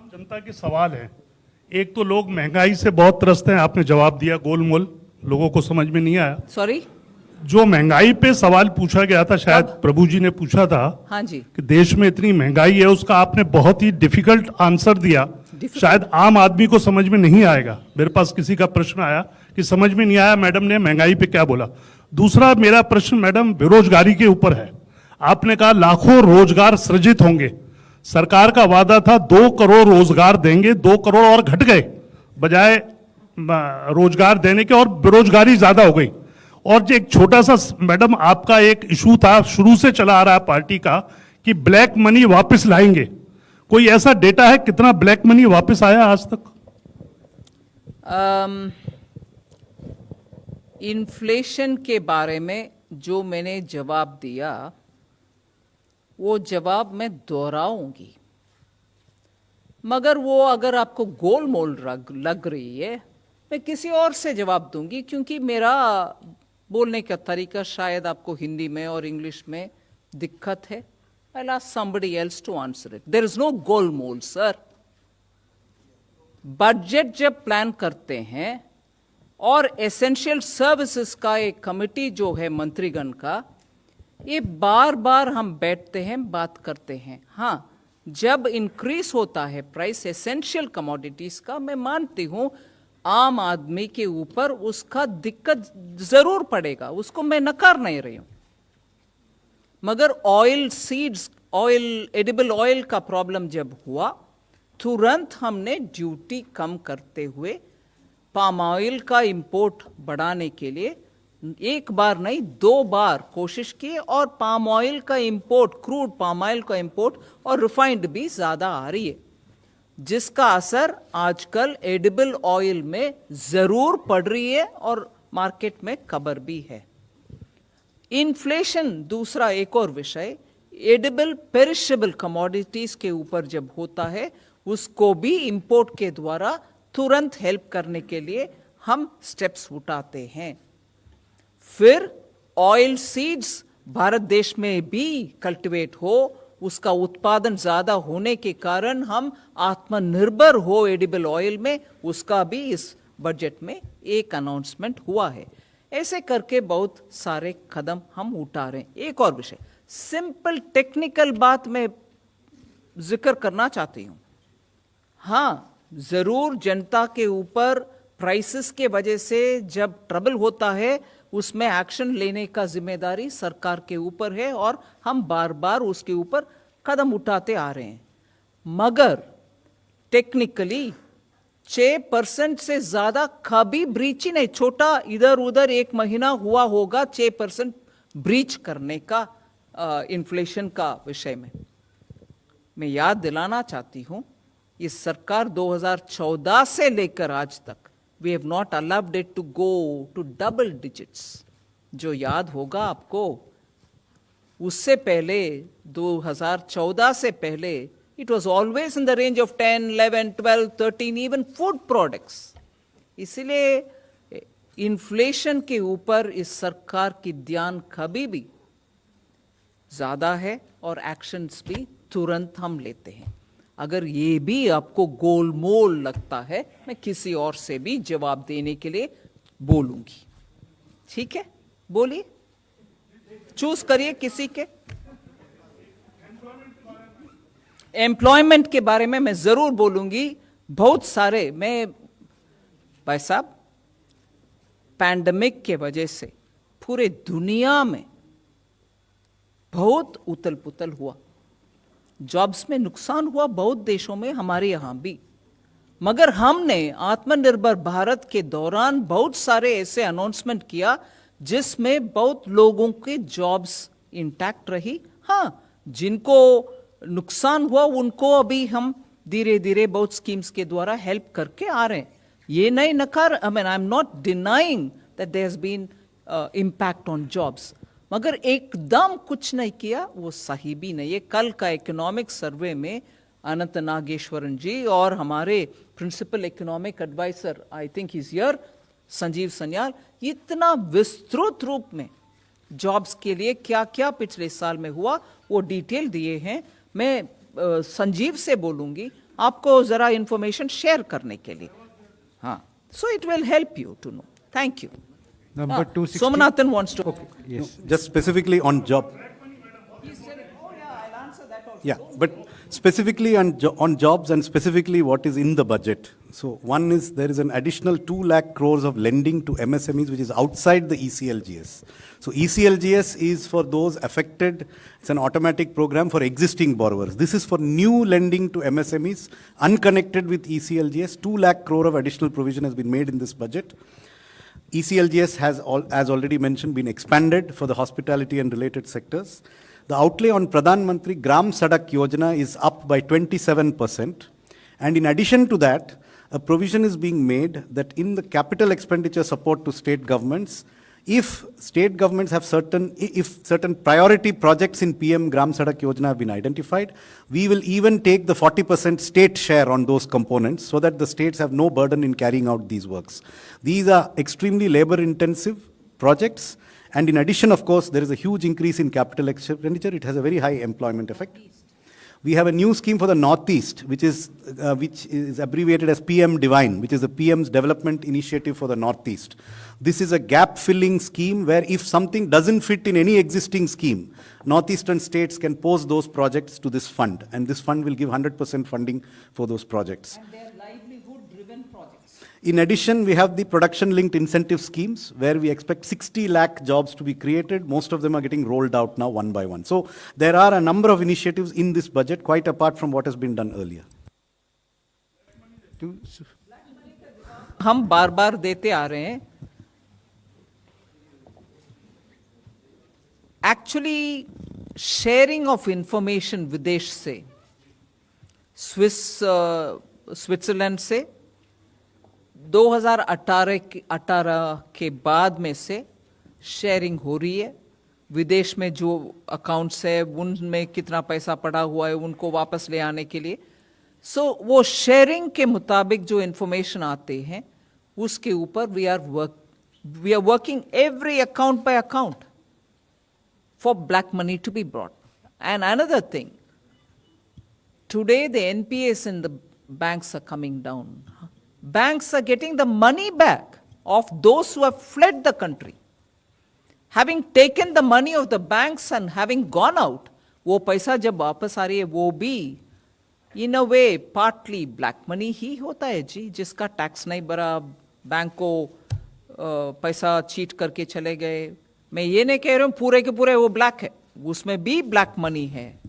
जनता के सवाल हैं। एक तो लोग महंगाई से बहुत त्रस्त हैं, आपने जवाब दिया गोलमोल, लोगों को समझ में नहीं आया। सॉरी, जो महंगाई पे सवाल पूछा गया था, शायद प्रभु जी ने पूछा था हाँ जी, कि देश में इतनी महंगाई है, उसका आपने बहुत ही डिफिकल्ट आंसर दिया। शायद आम आदमी को समझ में नहीं आएगा। मेरे पास किसी का प्रश्न आया कि समझ में नहीं आया मैडम ने महंगाई पे क्या बोला। दूसरा मेरा प्रश्न मैडम बेरोजगारी के ऊपर है। आपने कहा लाखों रोजगार सृजित होंगे। सरकार का वादा था 2 करोड़ रोजगार देंगे, 2 करोड़ और घट गए बजाय रोजगार देने के, और बेरोजगारी ज्यादा हो गई। और जो एक छोटा सा मैडम आपका एक इशू था, शुरू से चला आ रहा है पार्टी का, कि ब्लैक मनी वापस लाएंगे। कोई ऐसा डेटा है कितना ब्लैक मनी वापस आया आज तक? इन्फ्लेशन के बारे में जो मैंने जवाब दिया वो जवाब मैं दोहराऊंगी, मगर वो अगर आपको गोलमोल लग रही है मैं किसी और से जवाब दूंगी, क्योंकि मेरा बोलने का तरीका शायद आपको हिंदी में और इंग्लिश में दिक्कत है। I'll ask somebody else to answer it. There is no गोलमोल सर। बजट जब प्लान करते हैं और एसेंशियल सर्विसेज का एक कमिटी जो है मंत्रीगण का, ये बार बार हम बैठते हैं, बात करते हैं। हाँ, जब इंक्रीज होता है प्राइस एसेंशियल कमोडिटीज का, मैं मानती हूं आम आदमी के ऊपर उसका दिक्कत जरूर पड़ेगा, उसको मैं नकार नहीं रही हूं। मगर oil seeds, oil, edible oil का प्रॉब्लम जब हुआ, तुरंत हमने ड्यूटी कम करते हुए पाम ऑयल का इंपोर्ट बढ़ाने के लिए एक बार नहीं 2 बार कोशिश की, और पाम ऑयल का इंपोर्ट, क्रूड पाम ऑयल का इंपोर्ट और रिफाइंड भी ज्यादा आ रही है, जिसका असर आजकल एडिबल ऑयल में जरूर पड़ रही है और मार्केट में खबर भी है। इन्फ्लेशन दूसरा एक और विषय, एडिबल पेरिशेबल कमोडिटीज के ऊपर जब होता है, उसको भी इंपोर्ट के द्वारा तुरंत हेल्प करने के लिए हम स्टेप्स उठाते हैं। फिर ऑयल सीड्स भारत देश में भी कल्टीवेट हो, उसका उत्पादन ज्यादा होने के कारण हम आत्मनिर्भर हो एडिबल ऑयल में, उसका भी इस बजट में एक अनाउंसमेंट हुआ है। ऐसे करके बहुत सारे कदम हम उठा रहे हैं। एक और विषय, सिंपल टेक्निकल बात में जिक्र करना चाहती हूं। हाँ, जरूर जनता के ऊपर प्राइसेस के वजह से जब ट्रबल होता है, उसमें एक्शन लेने का जिम्मेदारी सरकार के ऊपर है और हम बार बार उसके ऊपर कदम उठाते आ रहे हैं। मगर टेक्निकली 6% से ज्यादा कभी ब्रीच ही नहीं, छोटा इधर उधर 1 महीना हुआ होगा 6% ब्रीच करने का इन्फ्लेशन का विषय में। मैं याद दिलाना चाहती हूं, इस सरकार 2014 से लेकर आज तक we have not allowed it to go to double digits। जो याद होगा आपको, उससे पहले 2014 से पहले it was always in the range of 10, 11, 12, 13, even food products। इसलिए इन्फ्लेशन के ऊपर इस सरकार की ध्यान कभी भी ज्यादा है और एक्शंस भी तुरंत हम लेते हैं। अगर ये भी आपको गोलमोल लगता है, मैं किसी और से भी जवाब देने के लिए बोलूंगी। ठीक है, बोलिए, चूज करिए किसी के। एम्प्लॉयमेंट के बारे में मैं जरूर बोलूंगी। बहुत सारे, मैं भाई साहब, पैंडेमिक के वजह से पूरे दुनिया में बहुत उथल पुथल हुआ, जॉब्स में नुकसान हुआ बहुत देशों में, हमारे यहां भी। मगर हमने आत्मनिर्भर भारत के दौरान बहुत सारे ऐसे अनाउंसमेंट किया जिसमें बहुत लोगों के जॉब्स इंटैक्ट रही। हाँ, जिनको नुकसान हुआ उनको अभी हम धीरे धीरे बहुत स्कीम्स के द्वारा हेल्प करके आ रहे हैं। ये नहीं नकार, I am not denying that there has been impact on jobs, मगर एकदम कुछ नहीं किया वो सही भी नहीं है। कल का इकोनॉमिक सर्वे में अनंत नागेश्वरन जी और हमारे principal economic adviser, I think is here, Sanjeev Sanyal, इतना विस्तृत रूप में जॉब्स के लिए क्या क्या पिछले साल में हुआ वो डिटेल दिए हैं। मैं संजीव से बोलूंगी, आपको जरा इंफॉर्मेशन शेयर करने के लिए. हाँ, so it will help you to know. Thank you. Number 260. Somanathan wants to. Yes. Just specifically on job. Yeah, but specifically on jobs and specifically what is in the budget. So one is there is an additional 2 lakh crores of lending to MSMEs which is outside the ECLGS. So ECLGS is for those affected. It's an automatic program for existing borrowers. This is for new lending to MSMEs unconnected with ECLGS. 2 lakh crore of additional provision has been made in this budget. ECLGS has, as already mentioned, been expanded for the hospitality and related sectors. The outlay on Pradhan Mantri Gram Sadak Yojana is up by 27%. And in addition to that, a provision is being made that in the capital expenditure support to state governments, if state governments have certain priority projects in PM Gram Sadak Yojana have been identified, we will even take the 40% state share on those components so that the states have no burden in carrying out these works. These are extremely labor intensive projects. And in addition, of course, there is a huge increase in capital expenditure. It has a very high employment effect. We have a new scheme for the Northeast, which is abbreviated as PM Divine, which is the PM's development initiative for the Northeast. This is a gap-filling scheme where if something doesn't fit in any existing scheme, Northeastern states can post those projects to this fund, and this fund will give 100% funding for those projects. And they are livelihood-driven projects. In addition, we have the production-linked incentive schemes where we expect 60 lakh jobs to be created. Most of them are getting rolled out now one by one. So there are a number of initiatives in this budget, quite apart from what has been done earlier. हम बार बार देते आ रहे हैं. Actually, sharing of information विदेश से, Switzerland से 2018 के बाद में से शेयरिंग हो रही है. विदेश में जो अकाउंट्स है उनमें कितना पैसा पड़ा हुआ है उनको वापस ले आने के लिए. सो वो शेयरिंग के मुताबिक जो इंफॉर्मेशन आते हैं उसके ऊपर we are working every account by account for black money to be brought. And another thing, today the NPAs in the banks are coming down. Banks are getting the money back of those who have fled the country. Having taken the money of the banks and having gone out, वो पैसा जब वापस आ रही है वो भी in a way partly black money ही होता है जी, जिसका टैक्स नहीं भरा, बैंक को पैसा चीट करके चले गए. मैं ये नहीं कह रहा हूँ पूरे के पूरे वो ब्लैक है, उसमें भी ब्लैक मनी है.